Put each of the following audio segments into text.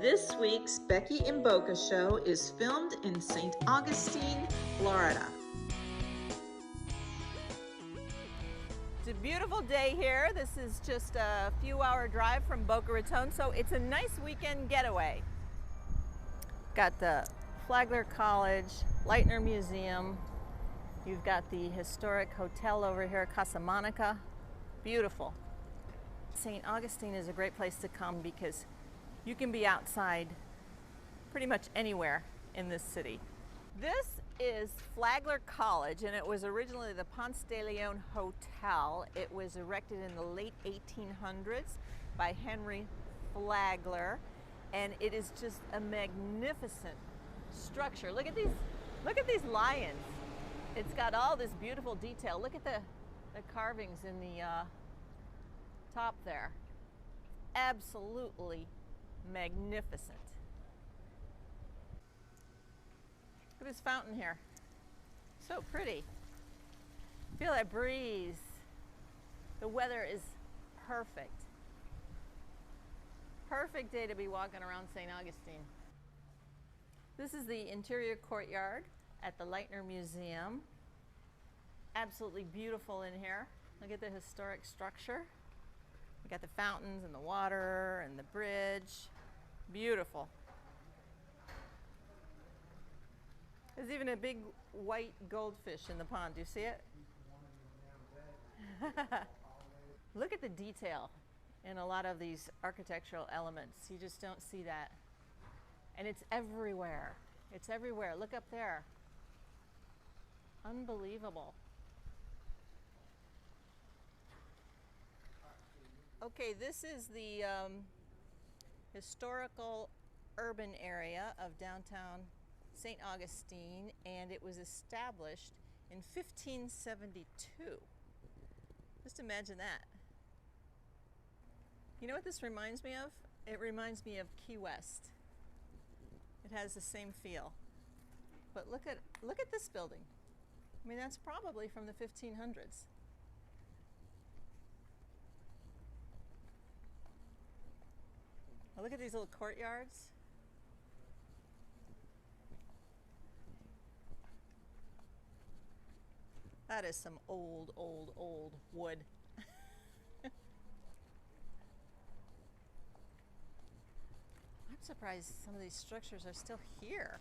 This week's Becky in Boca show is filmed in St. Augustine, Florida. It's a beautiful day here. This is just a few-hour drive from Boca Raton, so it's a nice weekend getaway. Got the Flagler College, Leitner Museum. You've got the historic hotel over here, Casa Monica. Beautiful. St. Augustine is a great place to come because you can be outside pretty much anywhere in this city. This is Flagler College, and it was originally the Ponce de Leon Hotel. It was erected in the late 1800s by Henry Flagler, and it is just a magnificent structure. Look at these lions. It's got all this beautiful detail. Look at the carvings in the top there. Absolutely magnificent. Look at this fountain here. So pretty. Feel that breeze. The weather is perfect. Perfect day to be walking around St. Augustine. This is the interior courtyard at the Leitner Museum. Absolutely beautiful in here. Look at the historic structure. We got the fountains and the water and the bridge. Beautiful. There's even a big white goldfish in the pond. Do you see it? Look at the detail in a lot of these architectural elements. You just don't see that. And it's everywhere. It's everywhere. Look up there. Unbelievable. Okay, this is the historical urban area of downtown St. Augustine, and it was established in 1572. Just imagine that. You know what this reminds me of? It reminds me of Key West. It has the same feel. But look at this building. I mean, that's probably from the 1500s. Now look at these little courtyards. That is some old wood. I'm surprised some of these structures are still here.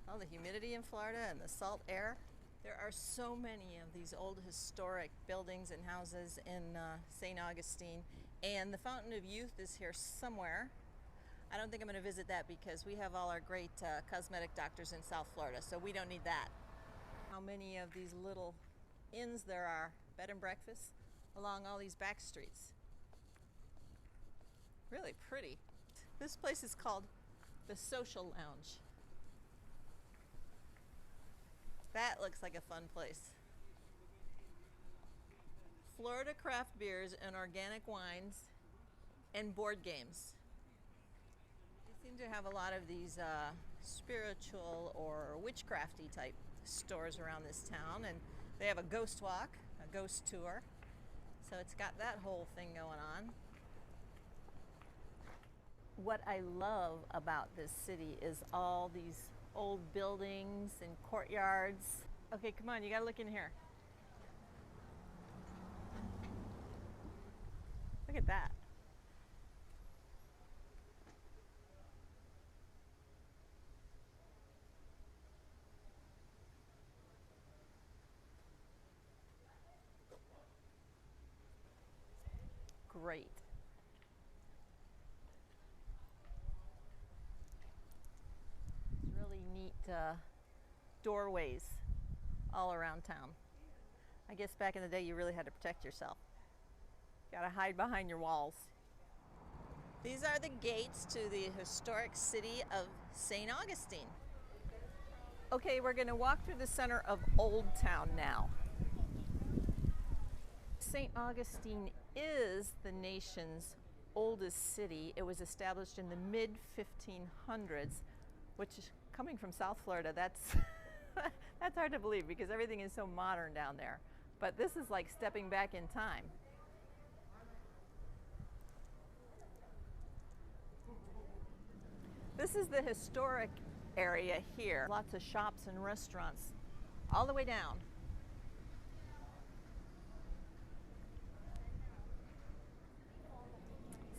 Oh, the humidity in Florida and the salt air. There are so many of these old historic buildings and houses in St. Augustine, and the Fountain of Youth is here somewhere. I don't think I'm going to visit that because we have all our great cosmetic doctors in South Florida, so we don't need that. How many of these little inns there are, bed and breakfasts, along all these back streets. Really pretty. This place is called the Social Lounge. That looks like a fun place. Florida craft beers and organic wines and board games. They seem to have a lot of these spiritual or witchcrafty type stores around this town, and they have a ghost walk, a ghost tour. So it's got that whole thing going on. What I love about this city is all these old buildings and courtyards. Okay, come on, you gotta look in here. Look at that. Great. Really neat doorways all around town. I guess back in the day you really had to protect yourself. You gotta hide behind your walls. These are the gates to the historic city of St. Augustine. Okay, we're gonna walk through the center of Old Town now. St. Augustine is the nation's oldest city. It was established in the mid-1500s, which, coming from South Florida, that's that's hard to believe because everything is so modern down there. But this is like stepping back in time. This is the historic area here. Lots of shops and restaurants all the way down.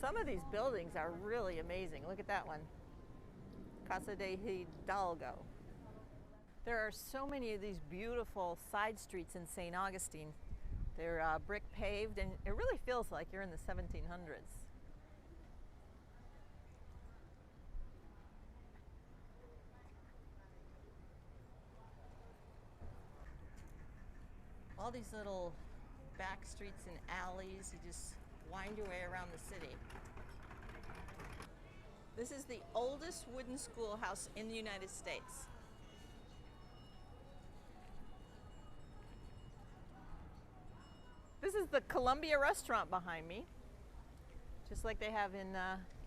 Some of these buildings are really amazing. Look at that one. Casa de Hidalgo. There are so many of these beautiful side streets in St. Augustine. They're brick paved, and it really feels like you're in the 1700s. All these little back streets and alleys, you just wind your way around the city. This is the oldest wooden schoolhouse in the United States. This is the Columbia restaurant behind me, just like they have in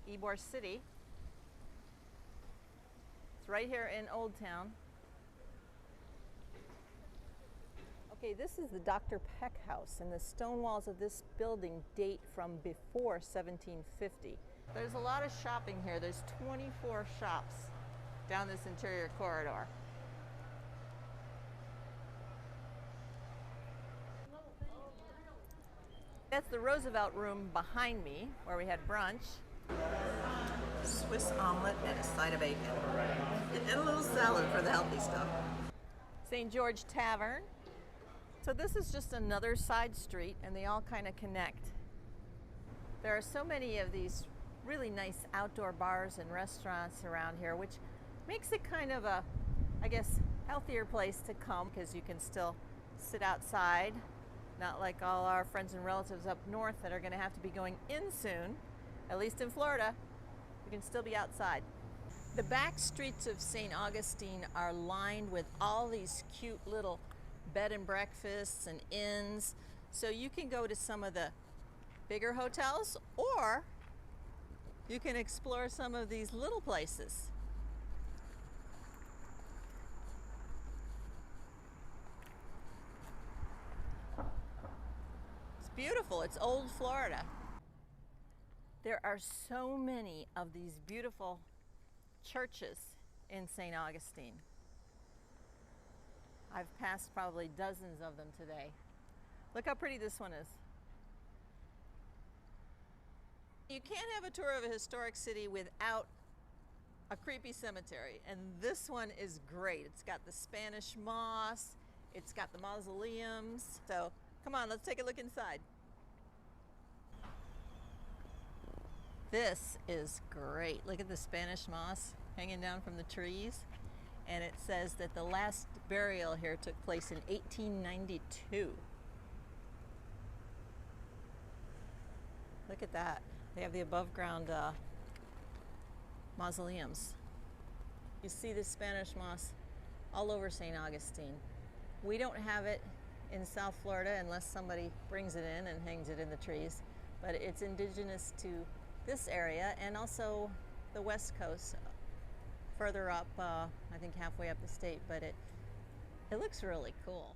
Ybor City. It's right here in Old Town. Okay, this is the Dr. Peck House, and the stone walls of this building date from before 1750. There's a lot of shopping here. There's 24 shops down this interior corridor. That's the Roosevelt Room behind me, where we had brunch. Swiss omelet and a side of bacon. And a little salad for the healthy stuff. St. George Tavern. So this is just another side street, and they all kind of connect. There are so many of these really nice outdoor bars and restaurants around here, which makes it kind of a, I guess, healthier place to come, because you can still sit outside, not like all our friends and relatives up north that are going to have to be going in soon. At least in Florida, you can still be outside. The back streets of St. Augustine are lined with all these cute little bed and breakfasts and inns, so you can go to some of the bigger hotels, or you can explore some of these little places. It's beautiful. It's old Florida. There are so many of these beautiful churches in St. Augustine. I've passed probably dozens of them today. Look how pretty this one is. You can't have a tour of a historic city without a creepy cemetery, and this one is great. It's got the Spanish moss, it's got the mausoleums. So come on, let's take a look inside. This is great. Look at the Spanish moss hanging down from the trees. And it says that the last burial here took place in 1892. Look at that. They have the above ground mausoleums. You see the Spanish moss all over St. Augustine. We don't have it in South Florida unless somebody brings it in and hangs it in the trees, but it's indigenous to this area and also the West Coast. Further up, I think halfway up the state, but it looks really cool.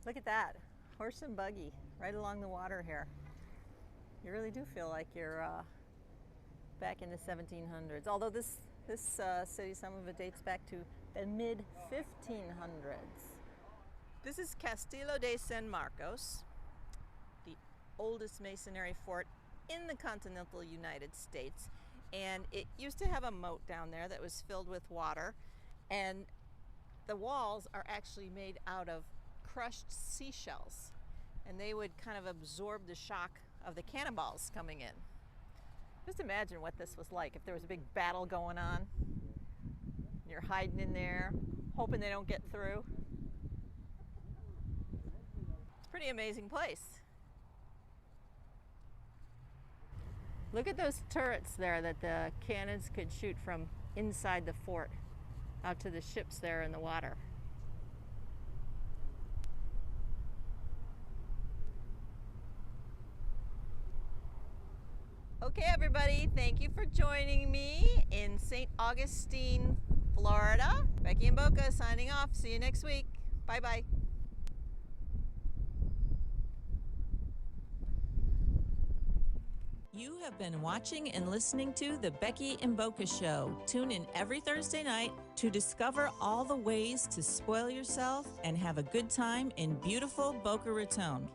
Look at that, horse and buggy right along the water here. You really do feel like you're back in the 1700s. Although this city, some of it dates back to the mid-1500s. This is Castillo de San Marcos, the oldest masonry fort in the continental United States. And it used to have a moat down there that was filled with water, and the walls are actually made out of crushed seashells, and they would kind of absorb the shock of the cannonballs coming in. Just imagine what this was like if there was a big battle going on. You're hiding in there, hoping they don't get through. It's a pretty amazing place. Look at those turrets there that the cannons could shoot from inside the fort out to the ships there in the water. Okay, everybody, thank you for joining me in St. Augustine, Florida. Becky and Boca signing off. See you next week. Bye-bye. You have been watching and listening to The Becky and Boca Show. Tune in every Thursday night to discover all the ways to spoil yourself and have a good time in beautiful Boca Raton.